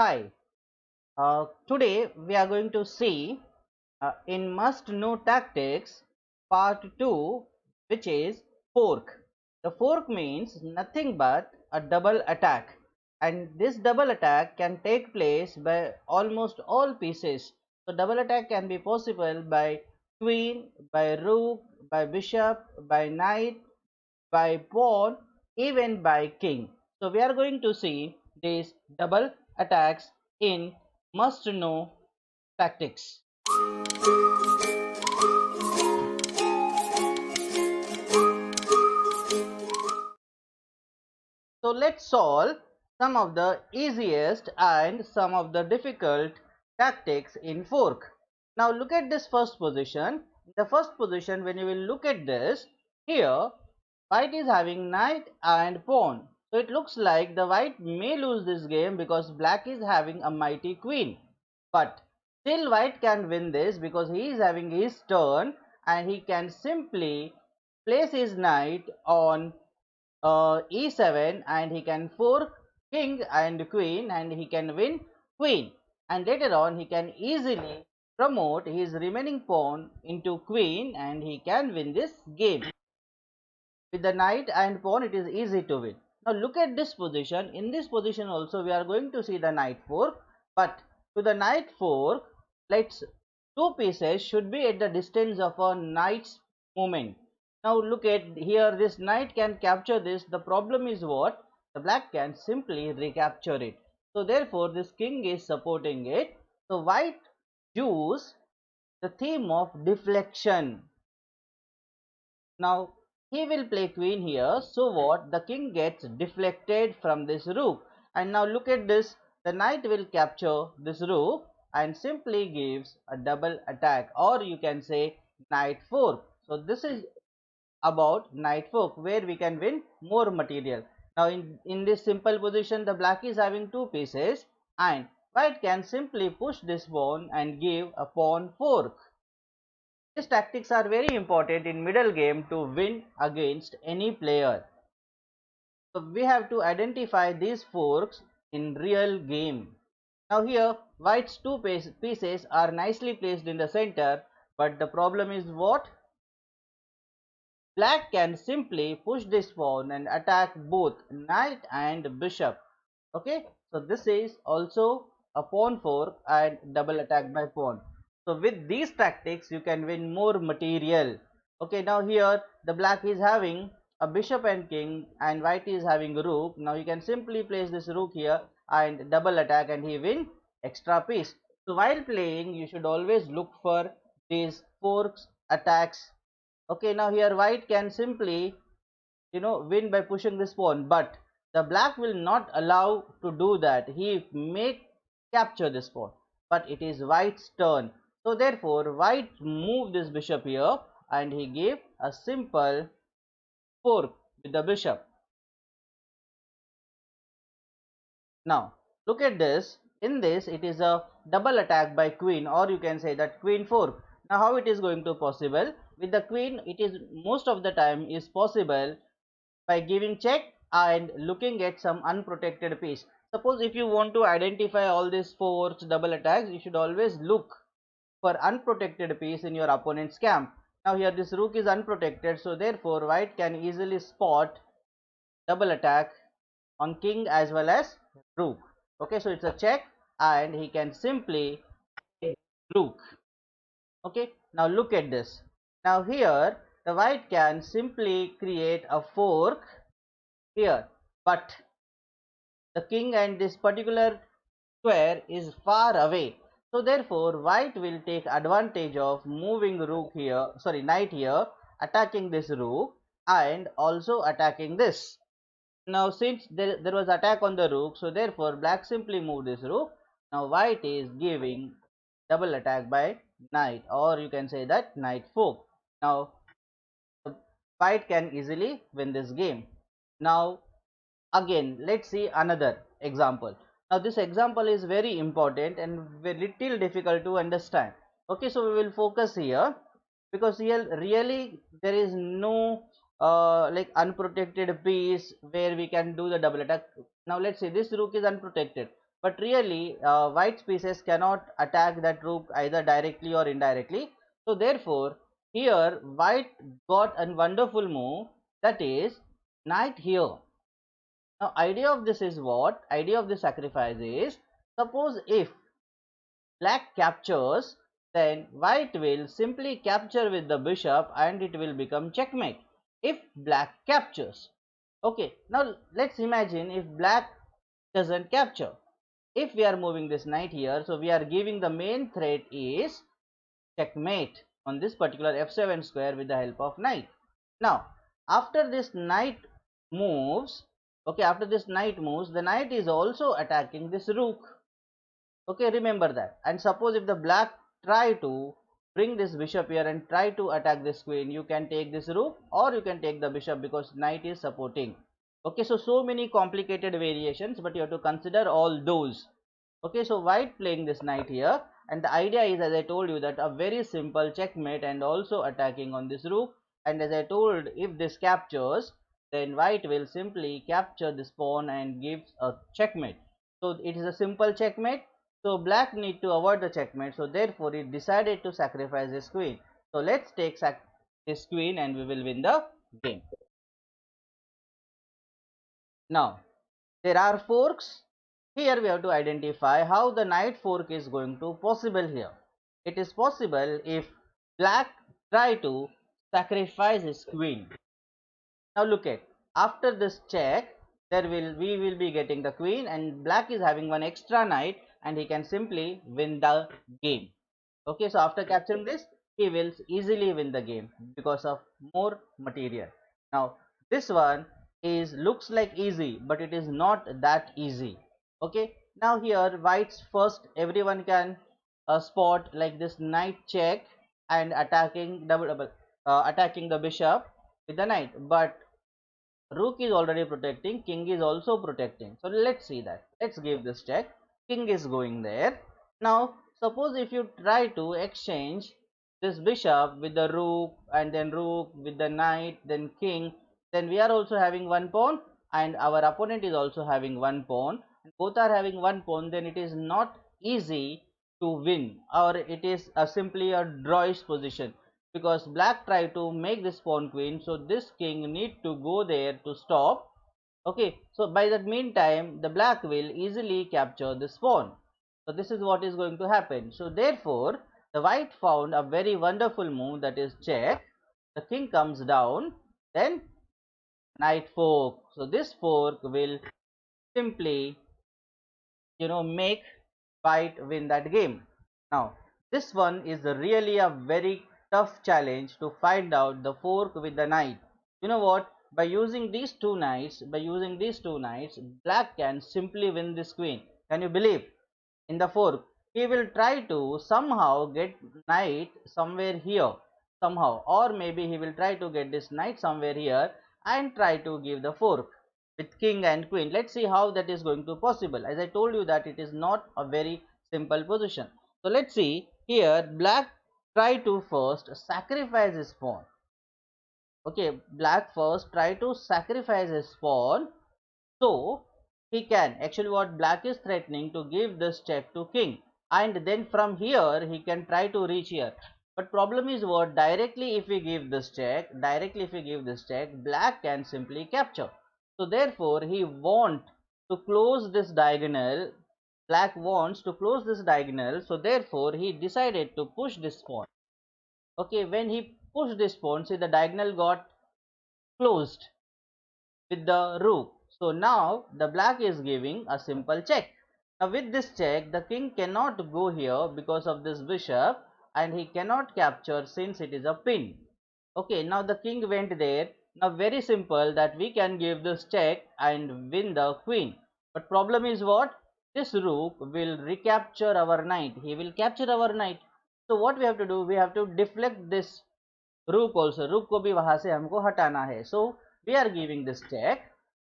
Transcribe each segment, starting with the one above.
Hi, today we are going to see in Must Know Tactics Part 2, which is fork. The fork means nothing but a double attack, and this double attack can take place by almost all pieces. So, double attack can be possible by queen, by rook, by bishop, by knight, by pawn, even by king. So we are going to see these double attacks in must know tactics. So let's solve some of the easiest and some of the difficult tactics in fork. Now look at this first position. The first position, when you will look at this, here white is having knight and pawn. So it looks like the white may lose this game because black is having a mighty queen. But still white can win this because he is having his turn and he can simply place his knight on e7 and he can fork king and queen and he can win queen, and later on he can easily promote his remaining pawn into queen and he can win this game. With the knight and pawn it is easy to win. Now look at this position. In this position also we are going to see the knight fork, but to the knight fork, let's two pieces should be at the distance of a knight's movement. Now look at here, this knight can capture this. The problem is what? The black can simply recapture it. So therefore this king is supporting it. So white use the theme of deflection. Now he will play queen here, so what? The king gets deflected from this rook. And now look at this, the knight will capture this rook and simply gives a double attack, or you can say knight fork. So this is about knight fork where we can win more material. Now in this simple position the black is having two pieces and white can simply push this pawn and give a pawn fork. These tactics are very important in middle game to win against any player. So we have to identify these forks in real game. Now here white's two pieces are nicely placed in the center, but the problem is what? Black can simply push this pawn and attack both knight and bishop. Okay, so this is also a pawn fork and double attack by pawn. So with these tactics you can win more material. Okay, now here the black is having a bishop and king and white is having rook. Now you can simply place this rook here and double attack and he win extra piece. So while playing you should always look for these forks attacks. Okay, now here white can simply win by pushing this pawn, but the black will not allow to do that. He may capture this pawn, but it is white's turn. So therefore white move this bishop here and he gave a simple fork with the bishop. Now look at this. In this it is a double attack by queen, or you can say that queen fork. Now how it is going to possible? With the queen it is most of the time is possible by giving check and looking at some unprotected piece. Suppose if you want to identify all these forks double attacks, you should always look for unprotected piece in your opponent's camp. Now here this rook is unprotected, so therefore white can easily spot double attack on king as well as rook. Okay, so it's a check and he can simply rook. Okay, now look at this. Now here the white can simply create a fork here, but the king and this particular square is far away, so therefore white will take advantage of moving rook here, sorry, knight here, attacking this rook and also attacking this. Now since there was attack on the rook, so therefore black simply moved this rook. Now white is giving double attack by knight, or you can say that knight fork. Now white can easily win this game. Now again let's see another example. Now this example is very important and very little difficult to understand. Okay, so we will focus here because here really there is no like unprotected piece where we can do the double attack. Now let's say this rook is unprotected, but really white's pieces cannot attack that rook either directly or indirectly. So therefore here white got a wonderful move, that is knight here. Now idea of this is what? Idea of the sacrifice is, suppose if black captures, then white will simply capture with the bishop and it will become checkmate if black captures. Okay, now let's imagine if black doesn't capture. If we are moving this knight here, so we are giving the main threat is checkmate on this particular f7 square with the help of knight. Now after this knight moves, okay, after this knight moves, the knight is also attacking this rook. Okay, remember that. And suppose if the black try to bring this bishop here and try to attack this queen, you can take this rook or you can take the bishop because knight is supporting. Okay, so many complicated variations, but you have to consider all those. Okay, so white playing this knight here, and the idea is, as I told you, that a very simple checkmate and also attacking on this rook. And as I told, if this captures, then white will simply capture this pawn and gives a checkmate. So it is a simple checkmate. So black need to avoid the checkmate, so therefore it decided to sacrifice this queen. So let's take this queen and we will win the game. Now there are forks. Here we have to identify how the knight fork is going to possible here. It is possible if black try to sacrifice his queen. Now look at, after this check, we will be getting the queen, and black is having one extra knight and he can simply win the game. Okay, so after capturing this, he will easily win the game because of more material. Now this one is looks like easy, but it is not that easy. Okay, now here whites first, everyone can spot like this knight check and attacking attacking the bishop with the knight, but rook is already protecting, king is also protecting. So let's see that. Let's give this check. King is going there. Now suppose if you try to exchange this bishop with the rook and then rook with the knight, then king, then we are also having one pawn and our opponent is also having one pawn. Both are having one pawn, then it is not easy to win, or it is simply a drawish position, because black try to make this pawn queen, so this king need to go there to stop. Okay, so by that meantime the black will easily capture this pawn. So this is what is going to happen. So therefore the white found a very wonderful move, that is check. The king comes down, then knight fork. So this fork will simply make white win that game. Now this one is really a very tough challenge to find out the fork with the knight. You know what, by using these two knights, black can simply win this queen. Can you believe? In the fork he will try to somehow get knight somewhere here, somehow, or maybe he will try to get this knight somewhere here and try to give the fork with king and queen. Let's see how that is going to possible. As I told you that it is not a very simple position. So let's see here, black try to first sacrifice his pawn. Okay, black first try to sacrifice his pawn, so he can, actually what black is threatening to give this check to king, and then from here he can try to reach here. But problem is what, directly if we give this check, black can simply capture. So therefore he want to close this diagonal, black wants to close this diagonal, so therefore he decided to push this pawn. Okay, when he pushed this pawn, see the diagonal got closed with the rook. So now the black is giving a simple check. Now with this check, the king cannot go here because of this bishop, and he cannot capture since it is a pin. Okay, now the king went there. Now very simple that we can give this check and win the queen. But problem is what? This rook will recapture our knight. He will capture our knight. So what we have to do? We have to deflect this rook also. Rook को भी वहां से हमको हटाना है. So we are giving this check.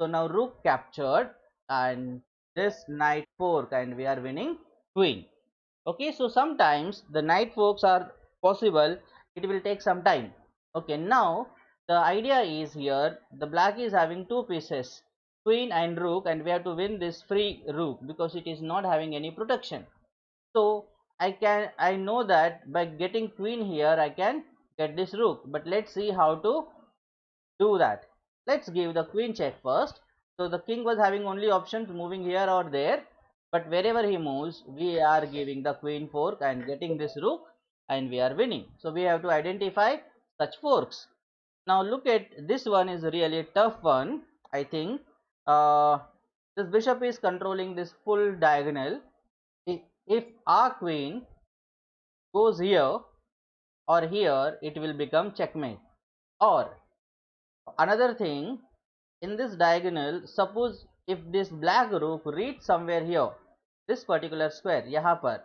So now rook captured and this knight fork, and we are winning queen. Okay, so sometimes the knight forks are possible. It will take some time. Okay, now the idea is here the black is having two pieces, queen and rook, and we have to win this free rook because it is not having any protection. So I know that by getting queen here I can get this rook, but let's see how to do that. Let's give the queen check first. So the king was having only options moving here or there, but wherever he moves we are giving the queen fork and getting this rook, and we are winning. So we have to identify such forks. Now look at this one, is really a tough one. I think this bishop is controlling this full diagonal. If our queen goes here or here, it will become checkmate. Or another thing, in this diagonal, suppose if this black rook reaches somewhere here, this particular square yahan par,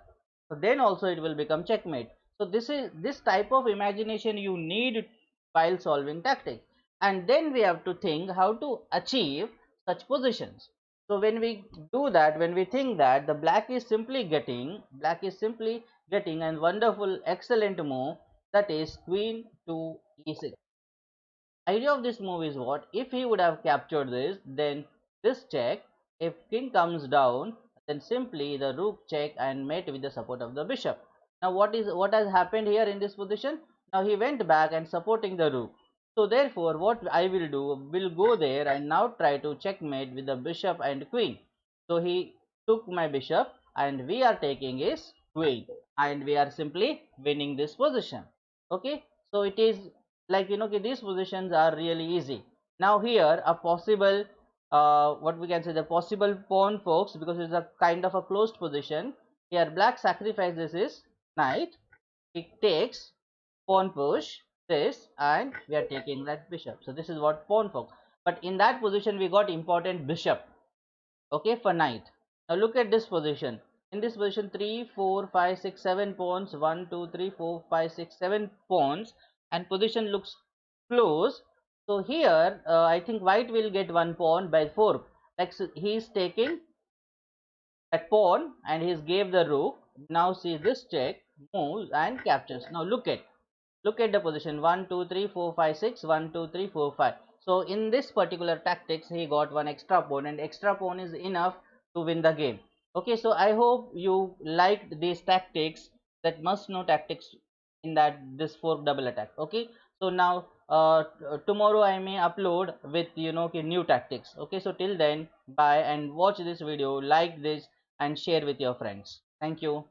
so then also it will become checkmate. So this type of imagination you need while solving tactics, and then we have to think how to achieve such positions. So when we do that, when we think that the black is simply getting a wonderful excellent move, that is queen to e6. Idea of this move is what? If he would have captured this, then this check. If king comes down, then simply the rook check and mate with the support of the bishop. Now what has happened here in this position? Now he went back and supporting the rook. So therefore what I will do, will go there and now try to checkmate with the bishop and queen. So he took my bishop and we are taking his queen, and we are simply winning this position. Okay, so it is like, these positions are really easy. Now here a possible what we can say, the possible pawn folks, because it's a kind of a closed position. Here black sacrifices his knight, he takes pawn push this, and we are taking that bishop. So this is what pawn folk. But in that position we got important bishop, okay, for knight. Now look at this position. In this position 3 4 5 6 7 pawns, 1 2 3 4 5 6 7 pawns, and position looks close. So here I think white will get one pawn by 4, like, so he is taking that pawn and he gave the rook. Now see this check, moves and captures. Now look at the position 1 2 3 4 5 6, 1 2 3 4 5. So in this particular tactics he got one extra pawn, and extra pawn is enough to win the game. Okay, so I hope you liked these tactics, that must know tactics in that this fork double attack. Okay, so now tomorrow I may upload with new tactics. Okay, so till then, bye, and watch this video, like this and share with your friends. Thank you.